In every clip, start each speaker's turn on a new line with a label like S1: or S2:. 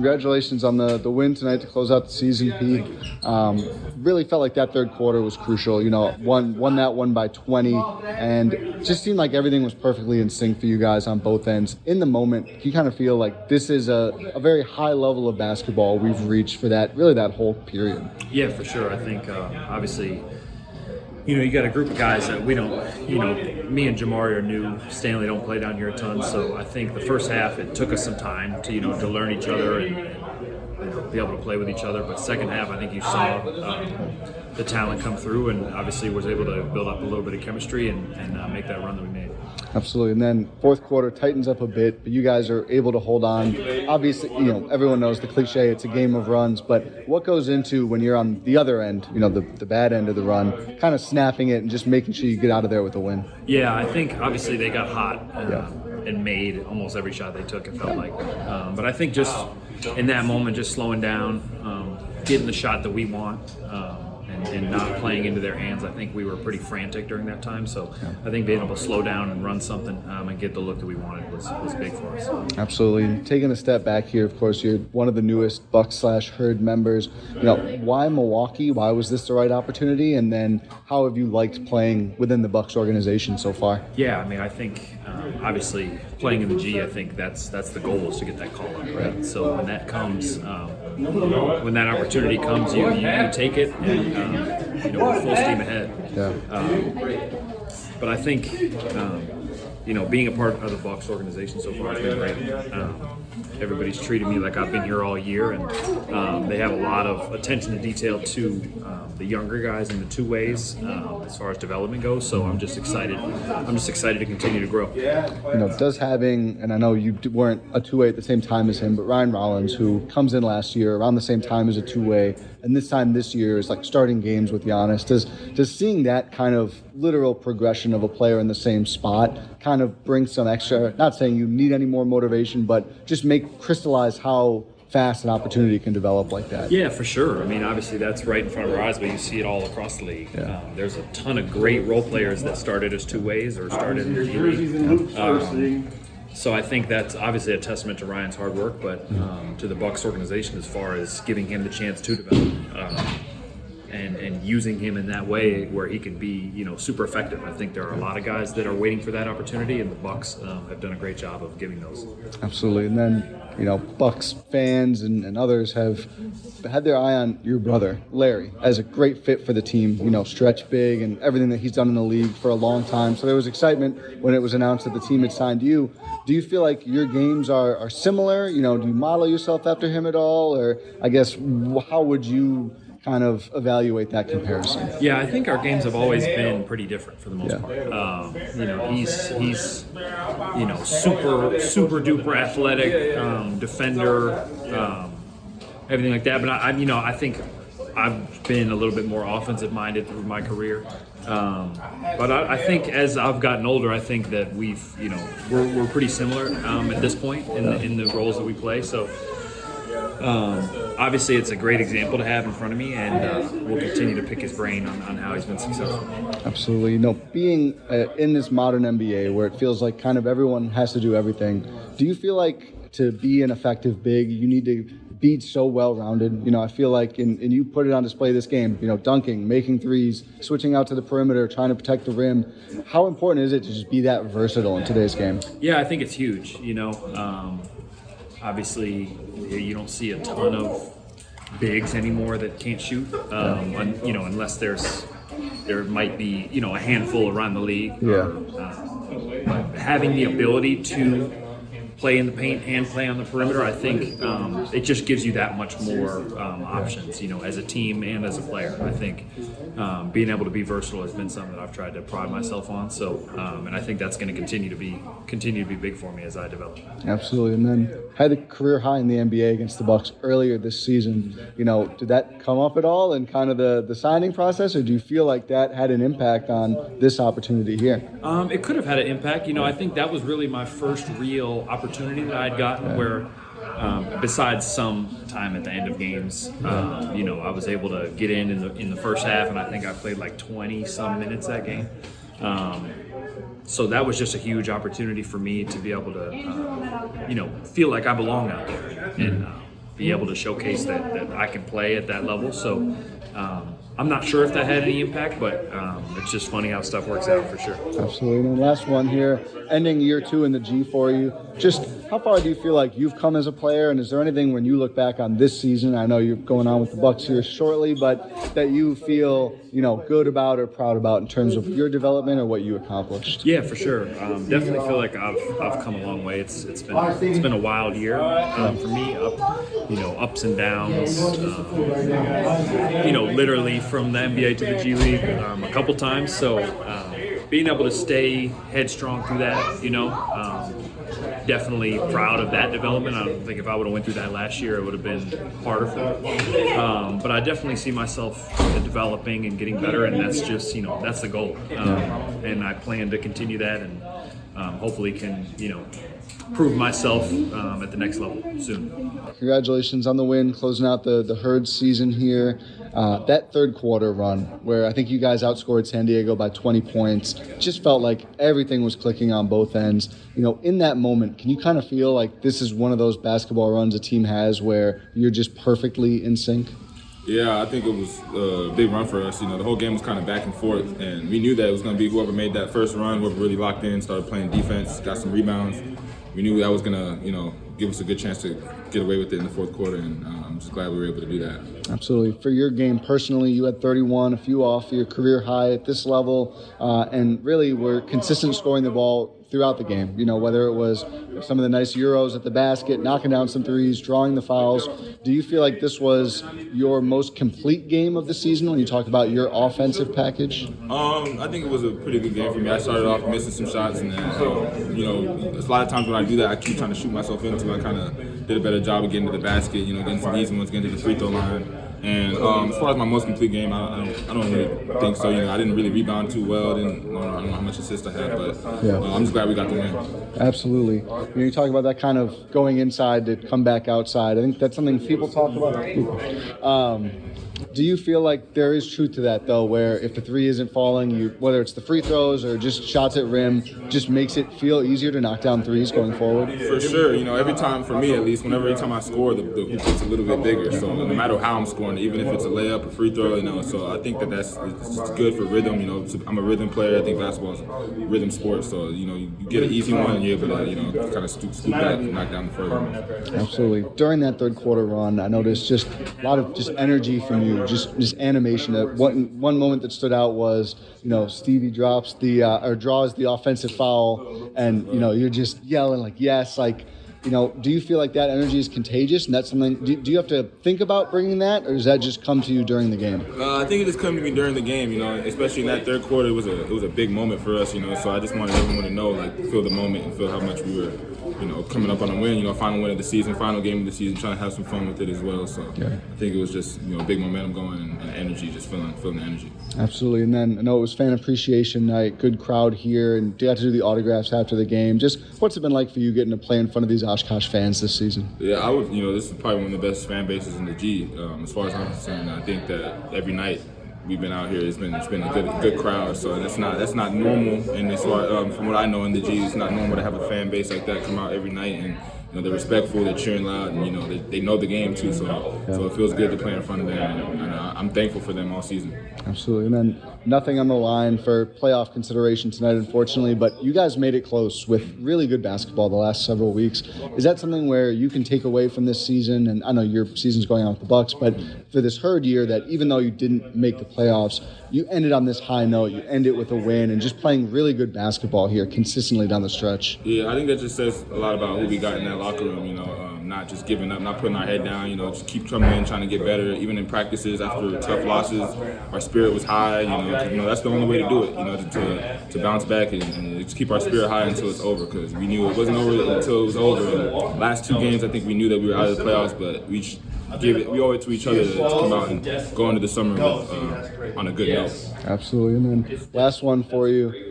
S1: Congratulations on the win tonight to close out the season, Pete. Really felt like that third quarter was crucial. Won that one by 20, and it just seemed like everything was perfectly in sync for you guys on both ends. In the moment, you kind of feel like this is a very high level of basketball we've reached for that whole period.
S2: Yeah, for sure. I think obviously, you got a group of guys that we don't, me and Jamaree are new. Stanley don't play down here a ton, so I think the first half it took us some time to, to learn each other and be able to play with each other. But second half, I think you saw the talent come through, and obviously was able to build up a little bit of chemistry and make that run that we made.
S1: Absolutely. And then fourth quarter tightens up a bit, but you guys are able to hold on. Obviously, everyone knows the cliche, it's a game of runs, but what goes into when you're on the other end, the bad end of the run, kind of snapping it and just making sure you get out of there with a win?
S2: Yeah, I think obviously they got hot and made almost every shot they took, it felt like. But I think just in that moment, just slowing down, getting the shot that we want, and not playing into their hands. I think we were pretty frantic during that time, so I think being able to slow down and run something and get the look that we wanted was big for us.
S1: Absolutely. And taking a step back here, of course, you're one of the newest Bucks/Herd members. Why Milwaukee? Why was this the right opportunity? And then how have you liked playing within the Bucks organization so far?
S2: Yeah, I think obviously playing in the G, I think that's the goal, is to get that call up, right? So when that comes, when that opportunity comes, you take it, and we're full steam ahead. But I think being a part of the Bucks organization so far has been great. Everybody's treated me like I've been here all year, and they have a lot of attention to detail to the younger guys in the two ways as far as development goes. So I'm just excited. I'm just excited to continue to grow.
S1: Does having, and I know you weren't a two-way at the same time as him, but Ryan Rollins, who comes in last year around the same time as a two-way, and this year is like starting games with Giannis. Does seeing that kind of literal progression of a player in the same spot kind of bring some extra, not saying you need any more motivation, but just crystallize how fast an opportunity can develop like that?
S2: Yeah, for sure. Obviously that's right in front of our eyes, but you see it all across the league. There's a ton of great role players that started as two ways or started in the G League. So I think that's obviously a testament to Ryan's hard work, but to the Bucks organization as far as giving him the chance to develop and using him in that way where he can be, super effective. I think there are a lot of guys that are waiting for that opportunity, and the Bucks have done a great job of giving those.
S1: Absolutely. And then, Bucks fans and others have had their eye on your brother, Larry, as a great fit for the team, stretch big and everything that he's done in the league for a long time. So there was excitement when it was announced that the team had signed you. Do you feel like your games are similar? Do you model yourself after him at all? Or I guess, how would you kind of evaluate that comparison?
S2: Yeah, I think our games have always been pretty different for the most part. He's super duper athletic, defender, everything like that. But I think I've been a little bit more offensive minded through my career. But I think as I've gotten older, I think that we're pretty similar at this point in the roles that we play. So. Obviously, it's a great example to have in front of me, and we'll continue to pick his brain on how he's been successful.
S1: Absolutely. Being in this modern NBA where it feels like kind of everyone has to do everything, do you feel like to be an effective big, you need to be so well-rounded? I feel like, and you put it on display this game, dunking, making threes, switching out to the perimeter, trying to protect the rim. How important is it to just be that versatile in today's game? Yeah,
S2: I think it's huge, Obviously, you don't see a ton of bigs anymore that can't shoot, unless there might be, a handful around the league. But having the ability to play in the paint and play on the perimeter, I think it just gives you that much more options, as a team and as a player. I think being able to be versatile has been something that I've tried to pride myself on. So, and I think that's going to continue to be big for me as I develop.
S1: Absolutely. And then had a career high in the NBA against the Bucks earlier this season. Did that come up at all in kind of the signing process, or do you feel like that had an impact on this opportunity here?
S2: It could have had an impact. I think that was really my first real opportunity that I'd gotten where, besides some time at the end of games, I was able to get in the first half, and I think I played like 20-some minutes that game. So that was just a huge opportunity for me to be able to, feel like I belong out there. And, be able to showcase that I can play at that level. So I'm not sure if that had any impact, but it's just funny how stuff works out for sure.
S1: Absolutely. And last one here, ending year 2 in the G for you. Just how far do you feel like you've come as a player, and is there anything when you look back on this season, I know you're going on with the Bucks here shortly, but that you feel, good about or proud about in terms of your development or what you accomplished?
S2: Yeah, for sure. Definitely feel like I've come a long way. It's been a wild year for me. Ups and downs. Literally from the NBA to the G League a couple times. So being able to stay headstrong through that, definitely proud of that development. I don't think if I would have went through that last year, it would have been harder for me. But I definitely see myself developing and getting better, and that's just, that's the goal. And I plan to continue that and hopefully can, prove myself at the next level soon.
S1: Congratulations on the win, closing out the Herd season here. That third quarter run where I think you guys outscored San Diego by 20 points, just felt like everything was clicking on both ends. In that moment, can you kind of feel like this is one of those basketball runs a team has where you're just perfectly in sync?
S3: Yeah, I think it was a big run for us. The whole game was kind of back and forth, and we knew that it was going to be whoever made that first run, whoever really locked in, started playing defense, got some rebounds. We knew that was going to, give us a good chance to get away with it in the fourth quarter, and I'm just glad we were able to do that.
S1: Absolutely. For your game personally, you had 31, a few off your career high at this level, and really were consistent scoring the ball throughout the game. Whether it was some of the nice Euros at the basket, knocking down some threes, drawing the fouls. Do you feel like this was your most complete game of the season when you talk about your offensive package?
S3: I think it was a pretty good game for me. I started off missing some shots, and then, a lot of times when I do that, I keep trying to shoot myself into. I kind of did a better job of getting to the basket, getting some easy ones, getting to the free throw line. And as far as my most complete game, I don't really think so. I didn't really rebound too well. I don't know how much assist I had, but I'm just glad we got the win.
S1: Absolutely. You talk about that kind of going inside to come back outside. I think that's something people talk about. Do you feel like there is truth to that, though, where if the three isn't falling, whether it's the free throws or just shots at rim, just makes it feel easier to knock down threes going forward?
S3: For sure. Every time, for me at least, every time I score, the hoop gets a little bit bigger. So no matter how I'm scoring, even if it's a layup, a free throw, so I think that's good for rhythm. I'm a rhythm player. I think basketball is a rhythm sport. So, you get an easy one and you're able to, kind of scoop back and knock down the further one.
S1: Absolutely. During that third quarter run, I noticed just a lot of just energy from you, just animation. One moment that stood out was, Stevie draws the offensive foul, and you're just yelling like yes, like. Do you feel like that energy is contagious, and that's something? Do you have to think about bringing that, or does that just come to you during the game?
S3: I think it just come to me during the game. Especially in that third quarter, it was a big moment for us. So I just wanted everyone to know, feel the moment and feel how much we were, coming up on a win. Final win of the season, final game of the season, trying to have some fun with it as well. So I think it was just big momentum going and energy, just feeling the energy.
S1: Absolutely. And then I know it was fan appreciation night, good crowd here, and you got to do the autographs after the game. Just what's it been like for you getting to play in front of these Oshkosh fans this season?
S3: Yeah, I would. This is probably one of the best fan bases in the G, as far as I'm concerned. I think that every night we've been out here, it's been a good crowd. So that's not normal. And as far from what I know in the G, it's not normal to have a fan base like that come out every night and. They're respectful, they're cheering loud, and they know the game too. So it feels good to play in front of them, and I'm thankful for them all season.
S1: Absolutely. And then nothing on the line for playoff consideration tonight, unfortunately, but you guys made it close with really good basketball the last several weeks. Is that something where you can take away from this season? And I know your season's going on with the Bucks, but for this Herd year, that even though you didn't make the playoffs, you ended on this high note. You end it with a win and just playing really good basketball here consistently down the stretch.
S3: Yeah, I think that just says a lot about who we got in that locker room, not just giving up, not putting our head down, just keep coming in, trying to get better. Even in practices after tough losses, our spirit was high, that's the only way to do it, to bounce back and just keep our spirit high until it's over, because we knew it wasn't over until it was over. And last two games, I think we knew that we were out of the playoffs, but we we owe it to each other to come out and go into the summer with, on a good note.
S1: Absolutely. And then last one for you.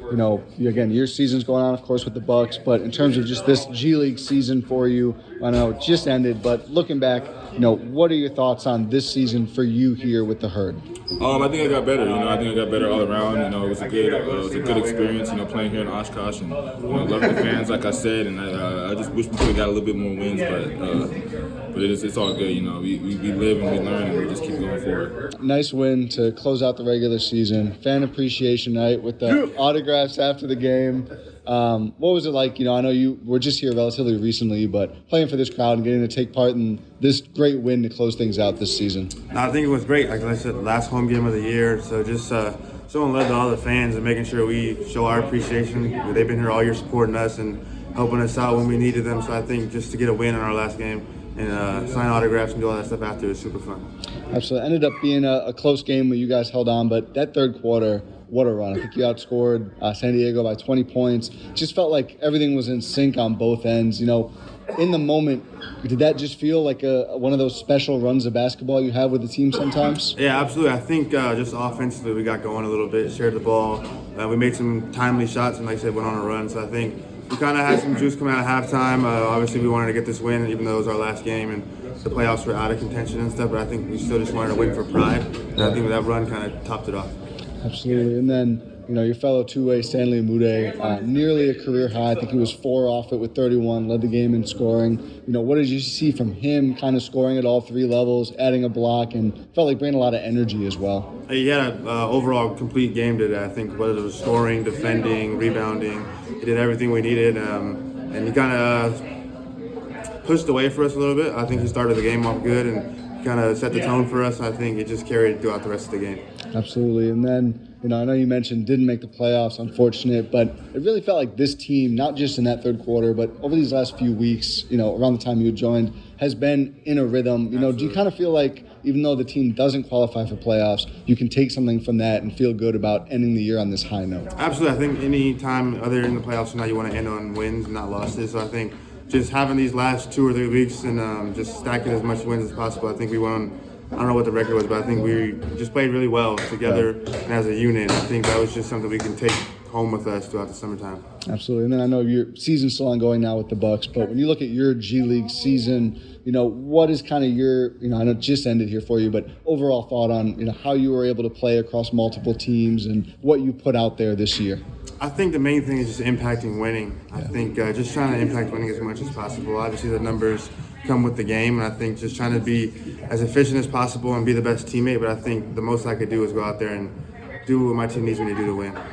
S1: Again, your season's going on, of course, with the Bucks, but in terms of just this G League season for you, I know it just ended, but looking back, what are your thoughts on this season for you here with the Herd?
S3: I think I got better. I think I got better all around. It was a good experience. Playing here in Oshkosh and loving the fans, like I said. And I just wish we could have got a little bit more wins, but it's all good. We live and we learn and we just keep going forward.
S1: Nice win to close out the regular season. Fan appreciation night with the autographs after the game. What was it like? I know you were just here relatively recently, but playing for this crowd and getting to take part in this great win to close things out this season.
S4: I think it was great. Like I said, last home game of the year. So just showing love to all the fans and making sure we show our appreciation. They've been here all year supporting us and helping us out when we needed them. So I think just to get a win in our last game and sign autographs and do all that stuff after was super fun.
S1: Absolutely. Ended up being a close game where you guys held on, but that third quarter, what a run. I think you outscored San Diego by 20 points. Just felt like everything was in sync on both ends. In the moment, did that just feel like one of those special runs of basketball you have with the team sometimes?
S4: Yeah, absolutely. I think just offensively we got going a little bit, shared the ball. We made some timely shots and, like I said, went on a run. So I think we kind of had some juice coming out of halftime. Obviously, we wanted to get this win, even though it was our last game and the playoffs were out of contention and stuff. But I think we still just wanted to win for pride. And I think that run kind of topped it off.
S1: Absolutely. And then, your fellow two-way Stanley Umude, nearly a career high. I think he was 4 off it with 31, led the game in scoring. What did you see from him kind of scoring at all 3 levels, adding a block, and felt like bringing a lot of energy as well?
S4: He had an overall complete game today. I think whether it was scoring, defending, rebounding, he did everything we needed. And he kind of pushed away for us a little bit. I think he started the game off good and kind of set the tone for us. I think it just carried throughout the rest of the game.
S1: Absolutely. And then, I know you mentioned didn't make the playoffs, unfortunate, but it really felt like this team, not just in that third quarter, but over these last few weeks, around the time you joined, has been in a rhythm. Do you kind of feel like even though the team doesn't qualify for playoffs, you can take something from that and feel good about ending the year on this high note?
S4: Absolutely. I think any time other in the playoffs, now you want to end on wins, not losses. So I think just having these last 2 or 3 weeks and just stacking as much wins as possible, I think we went on. I don't know what the record was, but I think we just played really well together and as a unit. I think that was just something we can take home with us throughout the summertime.
S1: Absolutely. And then I know your season's still ongoing now with the Bucks, but when you look at your G League season, what is kind of your, I know it just ended here for you, but overall thought on, how you were able to play across multiple teams and what you put out there this year?
S4: I think the main thing is just impacting winning. I think just trying to impact winning as much as possible. Obviously, the numbers come with the game, and I think just trying to be as efficient as possible and be the best teammate. But I think the most I could do is go out there and do what my team needs me to do to win.